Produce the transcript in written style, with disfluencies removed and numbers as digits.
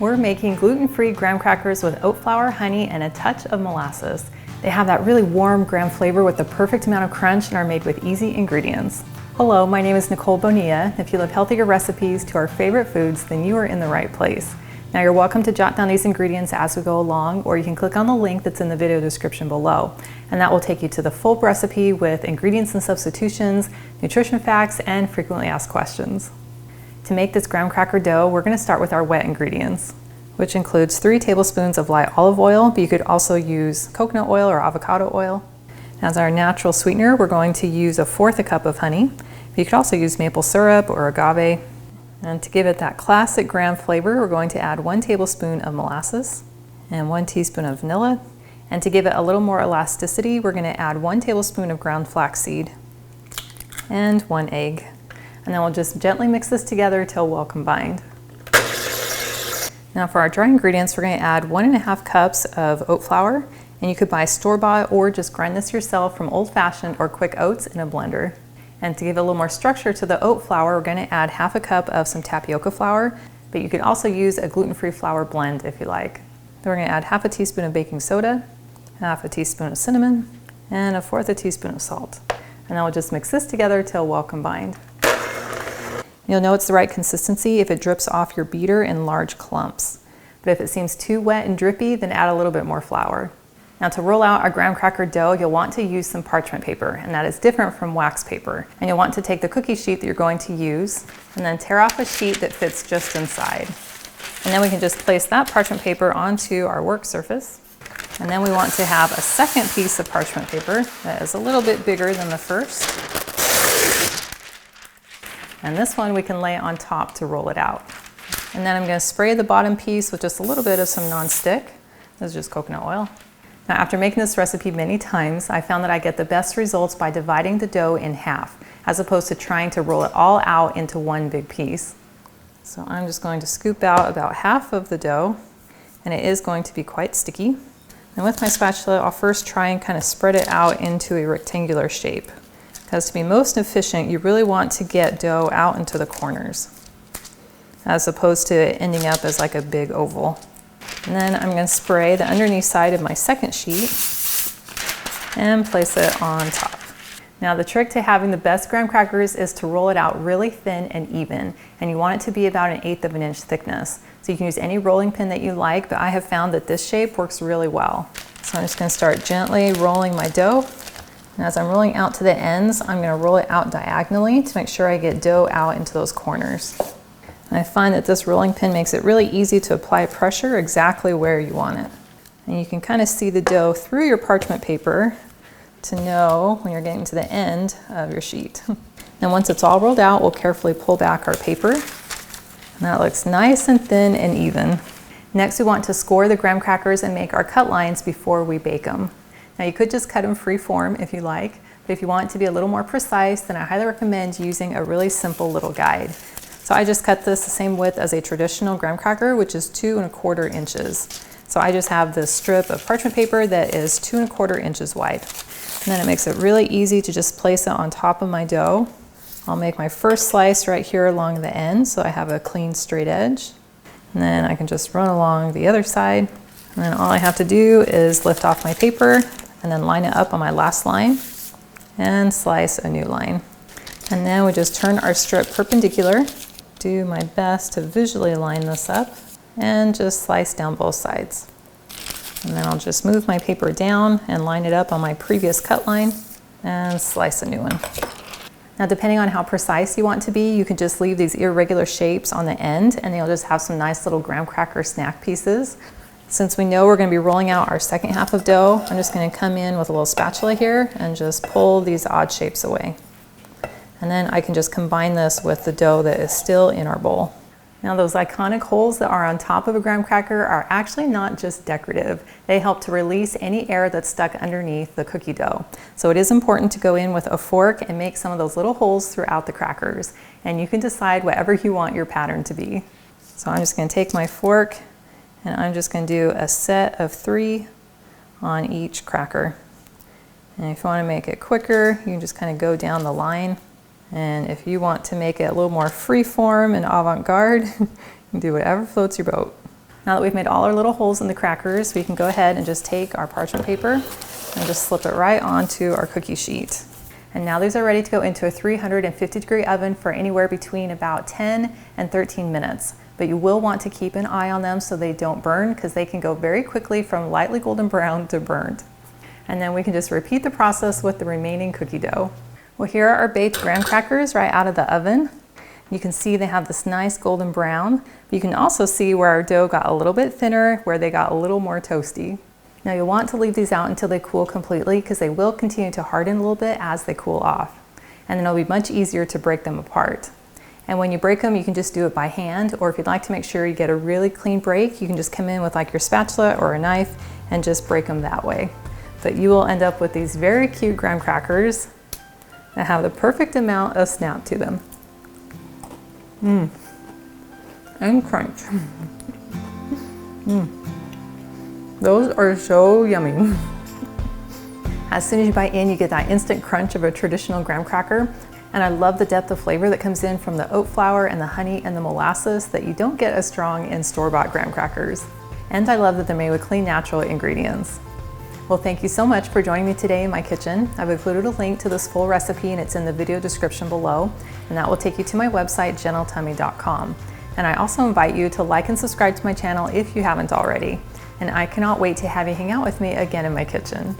We're making gluten-free graham crackers with oat flour, honey, and a touch of molasses. They have that really warm graham flavor with the perfect amount of crunch and are made with easy ingredients. Hello, my name is Nicole Bonilla. If you love healthier recipes to our favorite foods, then you are in the right place. Now you're welcome to jot down these ingredients as we go along, or you can click on the link that's in the video description below. And that will take you to the full recipe with ingredients and substitutions, nutrition facts, and frequently asked questions. To make this graham cracker dough, we're going to start with our wet ingredients, which includes 3 tablespoons of light olive oil, but you could also use coconut oil or avocado oil. As our natural sweetener, we're going to use 1/4 cup of honey, but you could also use maple syrup or agave. And to give it that classic graham flavor, we're going to add 1 tablespoon of molasses and 1 teaspoon of vanilla. And to give it a little more elasticity, we're going to add 1 tablespoon of ground flaxseed and 1 egg. And then we'll just gently mix this together till well combined. Now for our dry ingredients, we're going to add 1½ cups of oat flour, and you could buy store-bought or just grind this yourself from old-fashioned or quick oats in a blender. And to give it a little more structure to the oat flour, we're going to add 1/2 cup of some tapioca flour, but you could also use a gluten-free flour blend if you like. Then we're going to add 1/2 teaspoon of baking soda, 1/2 teaspoon of cinnamon, and 1/4 teaspoon of salt. And then we'll just mix this together till well combined. You'll know it's the right consistency if it drips off your beater in large clumps. But if it seems too wet and drippy, then add a little bit more flour. Now to roll out our graham cracker dough, you'll want to use some parchment paper, and that is different from wax paper. And you'll want to take the cookie sheet that you're going to use and then tear off a sheet that fits just inside. And then we can just place that parchment paper onto our work surface. And then we want to have a second piece of parchment paper that is a little bit bigger than the first. And this one we can lay on top to roll it out. And then I'm going to spray the bottom piece with just a little bit of some non-stick. This is just coconut oil. Now after making this recipe many times, I found that I get the best results by dividing the dough in half, as opposed to trying to roll it all out into one big piece. So I'm just going to scoop out about half of the dough, and it is going to be quite sticky. And with my spatula, I'll first try and kind of spread it out into a rectangular shape. Because to be most efficient, you really want to get dough out into the corners, as opposed to it ending up as like a big oval. And then I'm going to spray the underneath side of my second sheet and place it on top. Now the trick to having the best graham crackers is to roll it out really thin and even, and you want it to be about 1/8 of an inch thickness. So you can use any rolling pin that you like, but I have found that this shape works really well. So I'm just going to start gently rolling my dough. And as I'm rolling out to the ends, I'm going to roll it out diagonally to make sure I get dough out into those corners. And I find that this rolling pin makes it really easy to apply pressure exactly where you want it. And you can kind of see the dough through your parchment paper to know when you're getting to the end of your sheet. And once it's all rolled out, we'll carefully pull back our paper. And that looks nice and thin and even. Next, we want to score the graham crackers and make our cut lines before we bake them. Now you could just cut them free form if you like, but if you want it to be a little more precise, then I highly recommend using a really simple little guide. So I just cut this the same width as a traditional graham cracker, which is 2 1/4 inches. So I just have this strip of parchment paper that is 2 1/4 inches wide. And then it makes it really easy to just place it on top of my dough. I'll make my first slice right here along the end so I have a clean straight edge. And then I can just run along the other side. And then all I have to do is lift off my paper and then line it up on my last line and slice a new line. And then we just turn our strip perpendicular, do my best to visually line this up, and just slice down both sides. And then I'll just move my paper down and line it up on my previous cut line and slice a new one. Now depending on how precise you want to be, you can just leave these irregular shapes on the end and they'll just have some nice little graham cracker snack pieces. Since we know we're going to be rolling out our second half of dough, I'm just going to come in with a little spatula here and just pull these odd shapes away. And then I can just combine this with the dough that is still in our bowl. Now those iconic holes that are on top of a graham cracker are actually not just decorative. They help to release any air that's stuck underneath the cookie dough. So it is important to go in with a fork and make some of those little holes throughout the crackers. And you can decide whatever you want your pattern to be. So I'm just going to take my fork and I'm just going to do a set of 3 on each cracker. And if you want to make it quicker, you can just kind of go down the line. And if you want to make it a little more free form and avant-garde, you can do whatever floats your boat. Now that we've made all our little holes in the crackers, we can go ahead and just take our parchment paper and just slip it right onto our cookie sheet. And now these are ready to go into a 350-degree oven for anywhere between about 10 and 13 minutes. But you will want to keep an eye on them so they don't burn, because they can go very quickly from lightly golden brown to burnt. And then we can just repeat the process with the remaining cookie dough. Well, here are our baked graham crackers right out of the oven. You can see they have this nice golden brown. You can also see where our dough got a little bit thinner, where they got a little more toasty. Now you'll want to leave these out until they cool completely, because they will continue to harden a little bit as they cool off. And then it'll be much easier to break them apart. And when you break them, you can just do it by hand, or if you'd like to make sure you get a really clean break, you can just come in with like your spatula or a knife and just break them that way. But you will end up with these very cute graham crackers that have the perfect amount of snap to them. And crunch. Those are so yummy. As soon as you bite in, you get that instant crunch of a traditional graham cracker. And I love the depth of flavor that comes in from the oat flour and the honey and the molasses that you don't get as strong in store-bought graham crackers. And I love that they're made with clean, natural ingredients. Well, thank you so much for joining me today in my kitchen. I've included a link to this full recipe and it's in the video description below, and that will take you to my website, gentletummy.com. And I also invite you to like and subscribe to my channel if you haven't already. And I cannot wait to have you hang out with me again in my kitchen.